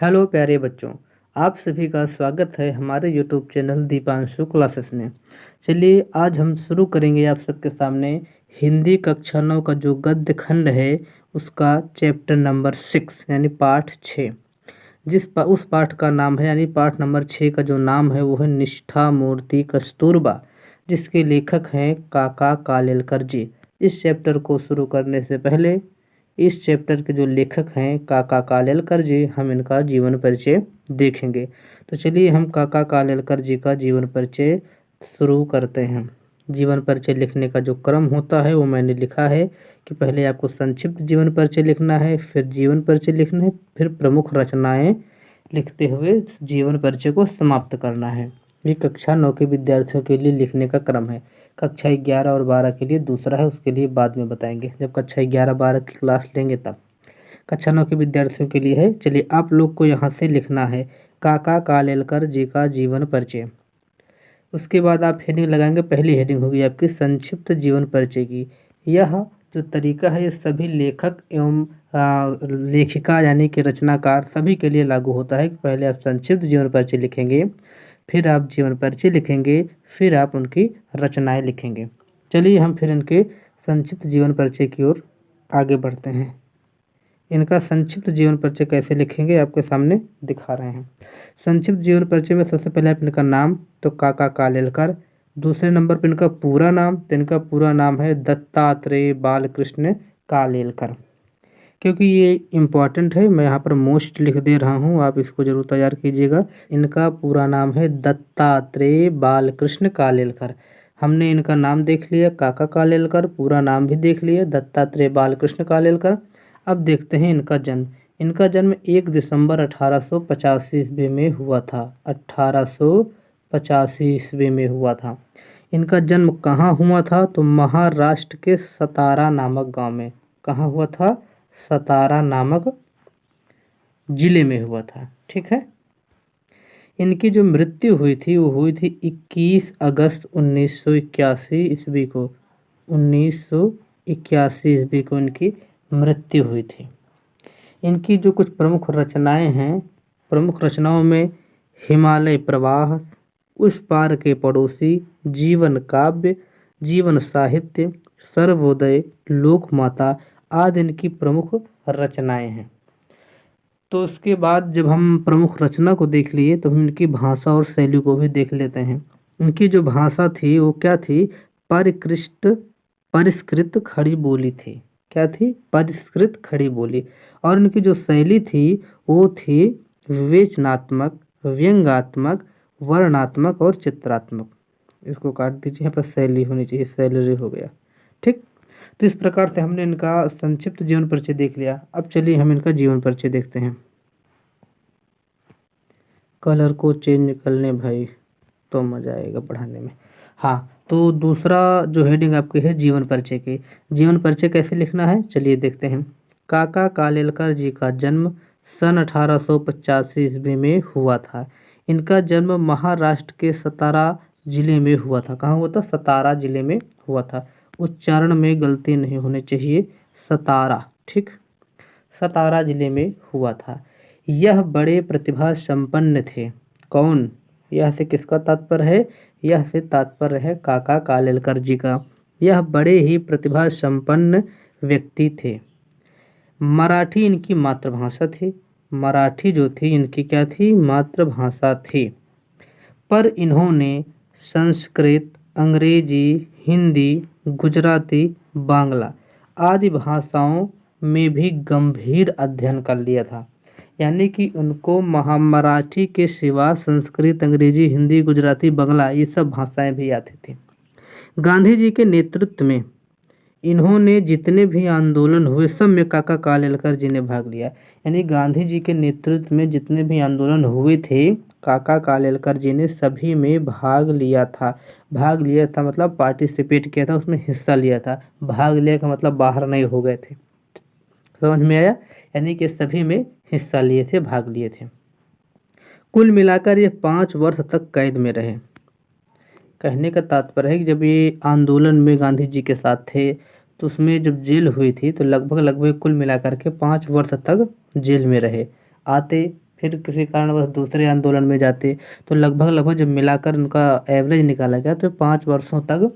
Hello प्यारे बच्चों, आप सभी का स्वागत है हमारे यूट्यूब चैनल दीपांशु क्लासेस में। चलिए आज हम शुरू करेंगे आप सबके सामने हिंदी कक्षा 9 का जो गद्य खंड है उसका चैप्टर नंबर 6 यानी पाठ 6। उस पाठ का नाम है यानी पाठ नंबर 6 का जो नाम है वो है निष्ठा मूर्ति कस्तूरबा, जिसके लेखक हैं काका कालेलकर जी। इस चैप्टर को शुरू करने से पहले इस चैप्टर के जो लेखक हैं काका कालेलकर जी, हम इनका जीवन परिचय देखेंगे। तो चलिए हम काका कालेलकर जी का जीवन परिचय शुरू करते हैं। जीवन परिचय लिखने का जो क्रम होता है वो मैंने लिखा है कि पहले आपको संक्षिप्त जीवन परिचय लिखना है, फिर जीवन परिचय लिखना है, फिर प्रमुख रचनाएं लिखते हुए जीवन परिचय को समाप्त करना है। ये कक्षा 9 के विद्यार्थियों के लिए लिखने का क्रम है। कक्षा 11 और 12 के लिए दूसरा है, उसके लिए बाद में बताएंगे जब कक्षा 11-12 की क्लास लेंगे तब। कक्षा 9 के विद्यार्थियों के लिए है। चलिए आप लोग को यहाँ से लिखना है काका कालेलकर जी का जीवन परिचय। उसके बाद आप हेडिंग लगाएंगे। पहली हेडिंग होगी आपकी संक्षिप्त जीवन परिचय की। यह जो तरीका है ये सभी लेखक एवं लेखिका यानी कि रचनाकार सभी के लिए लागू होता है कि पहले आप संक्षिप्त जीवन परिचय लिखेंगे, फिर आप जीवन परिचय लिखेंगे, फिर आप उनकी रचनाएं लिखेंगे। चलिए हम फिर इनके संक्षिप्त जीवन परिचय की ओर आगे बढ़ते हैं। इनका संक्षिप्त जीवन परिचय कैसे लिखेंगे आपके सामने दिखा रहे हैं। संक्षिप्त जीवन परिचय में सबसे पहले आप इनका नाम तो काका कालेलकर, दूसरे नंबर पर इनका पूरा नाम, तो इनका पूरा नाम है दत्तात्रेय बालकृष्ण कालेलकर। क्योंकि ये इम्पॉर्टेंट है मैं यहाँ पर मोस्ट लिख दे रहा हूँ, आप इसको जरूर तैयार कीजिएगा। इनका पूरा नाम है दत्तात्रेय बालकृष्ण कालेलकर। हमने इनका नाम देख लिया काका कालेलकर, पूरा नाम भी देख लिया दत्तात्रेय बालकृष्ण कालेलकर। अब देखते हैं इनका जन्म। इनका जन्म 1 दिसंबर 1885 ईस्वी में हुआ था। 1885 ईस्वी में हुआ था। इनका जन्म कहाँ हुआ था तो महाराष्ट्र के सतारा नामक गांव में। कहाँ हुआ था? सतारा नामक जिले में हुआ था। ठीक है। इनकी जो मृत्यु हुई थी वो हुई थी 21 अगस्त 1981 ईस्वी को। 1981 ईस्वी को इनकी मृत्यु हुई थी। इनकी जो कुछ प्रमुख रचनाएं हैं, प्रमुख रचनाओं में हिमालय प्रवाह, उस पार के पड़ोसी, जीवन काव्य, जीवन साहित्य, सर्वोदय, लोकमाता आदि इनकी प्रमुख रचनाएं हैं। तो उसके बाद जब हम प्रमुख रचना को देख लिए तो हम इनकी भाषा और शैली को भी देख लेते हैं। इनकी जो भाषा थी वो क्या थी? परिष्कृत खड़ी बोली थी। क्या थी? परिष्कृत खड़ी बोली। और इनकी जो शैली थी वो थी विवेचनात्मक, व्यंग्यात्मक, वर्णात्मक और चित्रात्मक। इसको काट दीजिए, यहाँ पर शैली होनी चाहिए, सैलरी हो गया। ठीक। तो इस प्रकार से हमने इनका संक्षिप्त जीवन परिचय देख लिया। अब चलिए हम इनका जीवन परिचय देखते हैं। कलर को चेंज कर लें भाई तो मजा आएगा पढ़ाने में। हाँ, तो दूसरा जो हेडिंग आपकी है जीवन परिचय की। जीवन परिचय कैसे लिखना है चलिए देखते हैं। काका कालेलकर जी का जन्म सन 1885 ईस्वी में हुआ था। इनका जन्म महाराष्ट्र के सतारा जिले में हुआ था। कहाँ हुआ था? सतारा जिले में हुआ था। उच्चारण में गलती नहीं होनी चाहिए, सतारा। ठीक, सतारा जिले में हुआ था। यह बड़े प्रतिभा संपन्न थे। कौन? यह से किसका तात्पर्य है? यह से तात्पर्य है काका कालेलकर जी का। यह बड़े ही प्रतिभा संपन्न व्यक्ति थे। मराठी इनकी मातृभाषा थी। मराठी जो थी इनकी क्या थी? मातृभाषा थी। पर इन्होंने संस्कृत, अंग्रेजी, हिंदी, गुजराती, बांग्ला आदि भाषाओं में भी गंभीर अध्ययन कर लिया था। यानी कि उनको मराठी के सिवा संस्कृत, अंग्रेजी, हिंदी, गुजराती, बांग्ला ये सब भाषाएं भी आती थी। गांधी जी के नेतृत्व में इन्होंने जितने भी आंदोलन हुए सब में काका कालेलकर जी ने भाग लिया। यानी गांधी जी के नेतृत्व में जितने भी आंदोलन हुए थे काका कालेलकर जी ने सभी में भाग लिया था। भाग लिया था मतलब पार्टिसिपेट किया था, उसमें हिस्सा लिया था। भाग लिया का मतलब बाहर नहीं हो गए थे। समझ में आया? यानी कि सभी में हिस्सा लिए थे, भाग लिए थे। कुल मिलाकर ये 5 वर्ष तक कैद में रहे। कहने का तात्पर्य है कि जब ये आंदोलन में गांधी जी के साथ थे तो उसमें जब जेल हुई थी तो लगभग कुल मिलाकर के 5 वर्ष तक जेल में रहे। आते फिर किसी कारणवश दूसरे आंदोलन में जाते, तो लगभग जब मिलाकर उनका एवरेज निकाला गया तो 5 वर्षों तक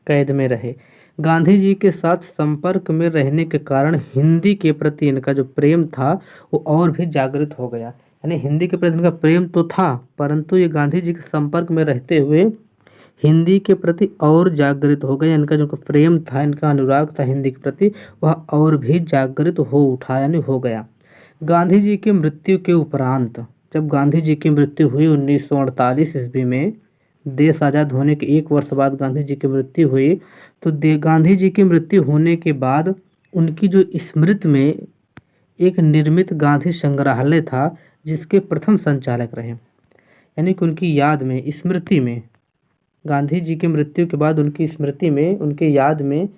कैद में रहे। गांधी जी के साथ संपर्क में रहने के कारण हिंदी के प्रति इनका जो प्रेम था वो और भी जागृत हो गया। यानी हिंदी के प्रति इनका प्रेम तो था, परंतु ये गांधी जी के संपर्क में रहते हुए हिंदी के प्रति और जागृत हो गए। इनका जो प्रेम था, इनका अनुराग था हिंदी के प्रति, वह और भी जागृत हो उठा, यानी हो गया। गांधी जी की मृत्यु के उपरांत, जब गांधी जी की मृत्यु हुई 1948 ईस्वी में, देश आज़ाद होने के 1 वर्ष बाद गांधी जी की मृत्यु हुई, तो गांधी जी की मृत्यु होने के बाद उनकी जो स्मृति में एक निर्मित गांधी संग्रहालय था, जिसके प्रथम संचालक रहे। यानी कि उनकी याद में, स्मृति में, गांधी जी की मृत्यु के बाद उनकी स्मृति में, उनके याद में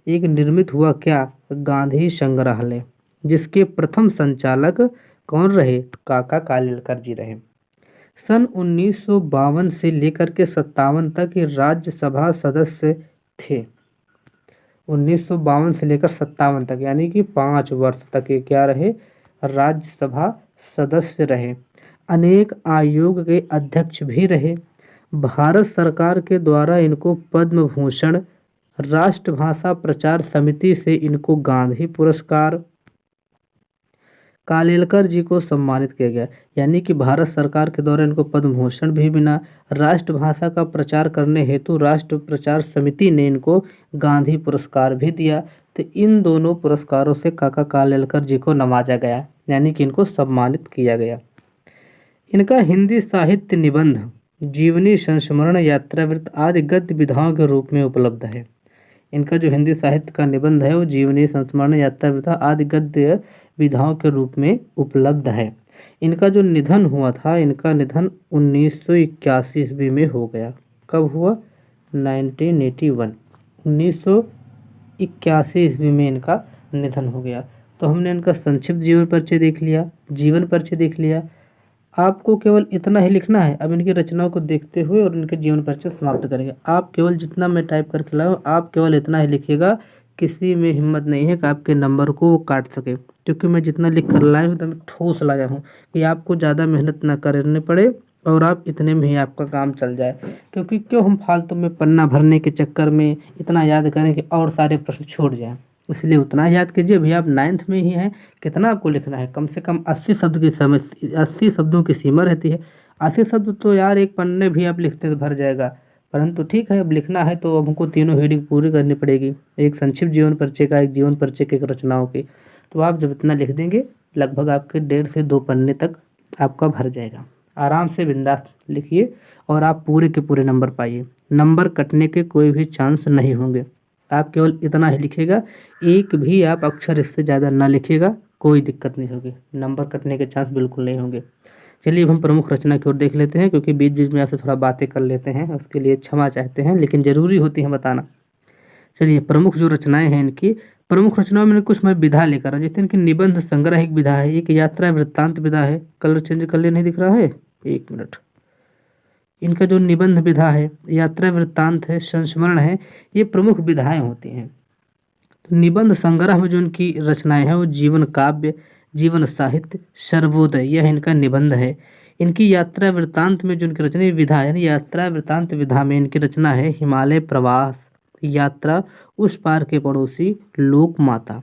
एक निर्मित हुआ क्या, गांधी संग्रहालय, जिसके प्रथम संचालक कौन रहे, काका कालेलकर जी रहे। सन 1952 से लेकर के 57 तक ये राज्यसभा सदस्य थे। 1952 से लेकर 57 तक, यानी कि 5 वर्ष तक ये क्या रहे, राज्यसभा सदस्य रहे। अनेक आयोग के अध्यक्ष भी रहे। भारत सरकार के द्वारा इनको पद्म भूषण, राष्ट्रभाषा प्रचार समिति से इनको गांधी पुरस्कार, कालेलकर जी को सम्मानित किया गया। यानी कि भारत सरकार के द्वारा इनको पद्म भूषण भी मिला, राष्ट्रभाषा का प्रचार करने हेतु राष्ट्र प्रचार समिति ने इनको गांधी पुरस्कार भी दिया। तो इन दोनों पुरस्कारों से काका कालेलकर जी को नवाजा गया, यानी कि इनको सम्मानित किया गया। इनका हिंदी साहित्य निबंध, जीवनी संस्मरण, यात्रावृत्त आदि गद्य विधाओं के रूप में उपलब्ध है। इनका जो हिंदी साहित्य का निबंध है वो जीवनी संस्मरण, यात्रावृत्त आदि गद्य विधाओं के रूप में उपलब्ध है। इनका जो निधन हुआ था, इनका निधन 1981 ईस्वी में हो गया। कब हुआ, 1981, 1981 ईस्वी में इनका निधन हो गया। तो हमने इनका संक्षिप्त जीवन परिचय देख लिया, जीवन परिचय देख लिया। आपको केवल इतना ही लिखना है। अब इनकी रचनाओं को देखते हुए और इनके जीवन परिचय समाप्त करेंगे। आप केवल जितना मैं टाइप करके लाऊं, आप केवल इतना ही लिखिएगा। किसी में हिम्मत नहीं है कि आपके नंबर को वो काट सके, क्योंकि मैं जितना लिख कर लाया हूँ तो मैं ठोस लाया हूँ कि आपको ज़्यादा मेहनत ना करनी पड़े और आप इतने में ही आपका काम चल जाए। क्योंकि क्यों हम फालतू में पन्ना भरने के चक्कर में इतना याद करें कि और सारे प्रश्न छूट जाएँ। इसलिए उतना याद कीजिए। भैया आप 9th में ही हैं, कितना आपको लिखना है, कम से कम 80 शब्द की 80 शब्दों की सीमा रहती है। 80 शब्द तो यार एक पन्ने भी आप लिखते तो भर जाएगा, परंतु ठीक है, अब लिखना है तो हमको तीनों हेडिंग पूरी करनी पड़ेगी, एक संक्षिप्त जीवन परिचय का, एक जीवन परिचय की, एक रचनाओं की। तो आप जब इतना लिख देंगे, लगभग आपके 1.5 से 2 पन्ने तक आपका भर जाएगा। आराम से बिंदास लिखिए और आप पूरे के पूरे नंबर पाइए। नंबर कटने के कोई भी चांस नहीं होंगे। आप केवल इतना ही लिखिएगा, एक भी आप अक्षर इससे ज़्यादा ना लिखिएगा, कोई दिक्कत नहीं होगी, नंबर कटने के चांस बिल्कुल नहीं होंगे। चलिए अब हम प्रमुख रचना की ओर देख लेते हैं, क्योंकि बीच बीच में आपसे थोड़ा बातें कर लेते हैं, उसके लिए क्षमा चाहते हैं, लेकिन ज़रूरी होती है बताना। चलिए प्रमुख जो रचनाएँ हैं इनकी, प्रमुख रचनाओं में कुछ मैं विधा लेकर आऊँ। जैसे इनकी निबंध संग्रह एक विधा है, एक यात्रा वृत्तांत विधा है। कलर चेंज कर ले, नहीं दिख रहा है, 1 मिनट। इनका जो निबंध विधा है, यात्रा वृत्तांत है, संस्मरण है, ये प्रमुख विधाएं होती हैं। तो निबंध संग्रह में जो इनकी रचनाएं हैं वो जीवन काव्य, जीवन साहित्य, सर्वोदय, यह इनका निबंध है। इनकी यात्रा वृत्तांत में जो इनकी रचना विधा है, यानी यात्रा वृत्तांत विधा में इनकी रचना है हिमालय प्रवास, यात्रा, उस पार के पड़ोसी, लोक माता।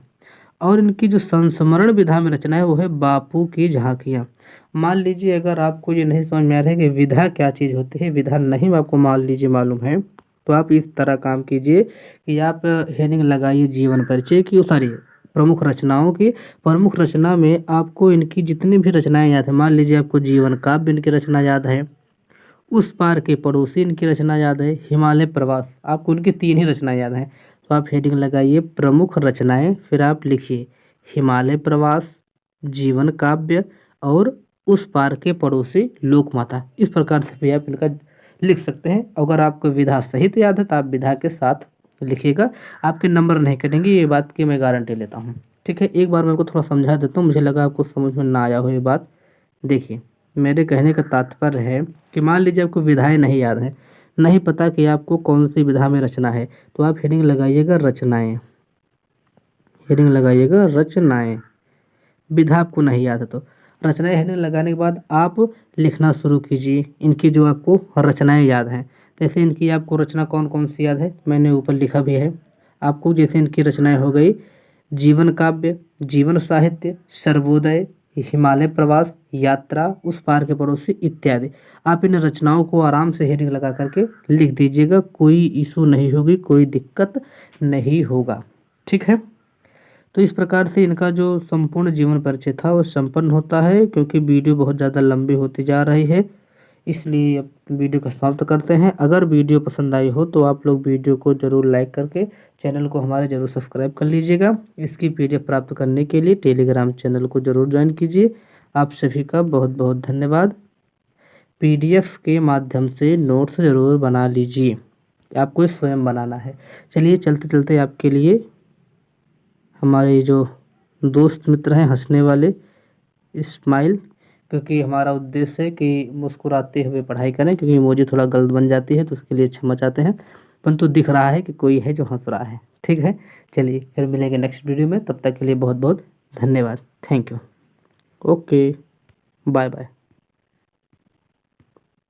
और इनकी जो संस्मरण विधा में रचना है वो है बापू की झांकियाँ। मान लीजिए अगर आपको ये नहीं समझ में आ रहा है कि विधा क्या चीज़ होती है, विधा नहीं आपको मान लीजिए मालूम है, तो आप इस तरह काम कीजिए कि आप हेडिंग लगाइए जीवन परिचय की, सॉरी प्रमुख रचनाओं की। प्रमुख रचना में आपको इनकी जितनी भी रचनाएं याद है, मान लीजिए आपको जीवन काव्य इनकी रचना याद है, उस पार के पड़ोसी इनकी रचना याद है, हिमालय प्रवास, आपको उनकी 3 ही रचनाएं याद हैं, तो आप हेडिंग लगाइए प्रमुख रचनाएं, फिर आप लिखिए हिमालय प्रवास, जीवन काव्य और उस पार के पड़ोसी, लोक माता। इस प्रकार से भी आप इनका लिख सकते हैं। अगर आपको विधा सहित याद है तो आप विधा के साथ लिखिएगा, आपके नंबर नहीं कटेंगे, ये बात की मैं गारंटी लेता हूँ। ठीक है, एक बार मैं आपको थोड़ा समझा देता हूँ, मुझे लगा आपको समझ में ना आया हो ये बात। देखिए मेरे कहने का तात्पर्य है कि मान लीजिए आपको विधाएं नहीं याद हैं, नहीं पता कि आपको कौन सी विधा में रचना है, तो आप हेडिंग लगाइएगा रचनाएं, हेडिंग लगाइएगा रचनाएं। विधा आपको नहीं याद है तो रचनाएं हेडिंग लगाने के बाद आप लिखना शुरू कीजिए इनकी जो आपको रचनाएं याद हैं। जैसे इनकी आपको रचना कौन कौन सी याद है, मैंने ऊपर लिखा भी है आपको। जैसे इनकी रचनाएं हो गई जीवन काव्य, जीवन साहित्य, सर्वोदय, हिमालय प्रवास, यात्रा, उस पार के पड़ोसी इत्यादि। आप इन रचनाओं को आराम से हेडिंग लगा करके लिख दीजिएगा, कोई इशू नहीं होगी, कोई दिक्कत नहीं होगा। ठीक है, तो इस प्रकार से इनका जो संपूर्ण जीवन परिचय था वो संपन्न होता है। क्योंकि वीडियो बहुत ज़्यादा लंबी होती जा रही है, इसलिए अब वीडियो को समाप्त करते हैं। अगर वीडियो पसंद आई हो तो आप लोग वीडियो को ज़रूर लाइक करके चैनल को हमारे ज़रूर सब्सक्राइब कर लीजिएगा। इसकी PDF प्राप्त करने के लिए टेलीग्राम चैनल को ज़रूर ज्वाइन कीजिए। आप सभी का बहुत बहुत धन्यवाद। PDF के माध्यम से नोट्स ज़रूर बना लीजिए, आपको स्वयं बनाना है। चलिए चलते चलते आपके लिए हमारे जो दोस्त मित्र हैं हंसने वाले स्माइल, क्योंकि हमारा उद्देश्य है कि मुस्कुराते हुए पढ़ाई करें, क्योंकि इमोजी थोड़ा गलत बन जाती है तो उसके लिए क्षमा चाहते हैं, परंतु दिख रहा है कि कोई है जो हंस रहा है। ठीक है, चलिए फिर मिलेंगे नेक्स्ट वीडियो में, तब तक के लिए बहुत बहुत धन्यवाद। Thank you. Okay, bye bye.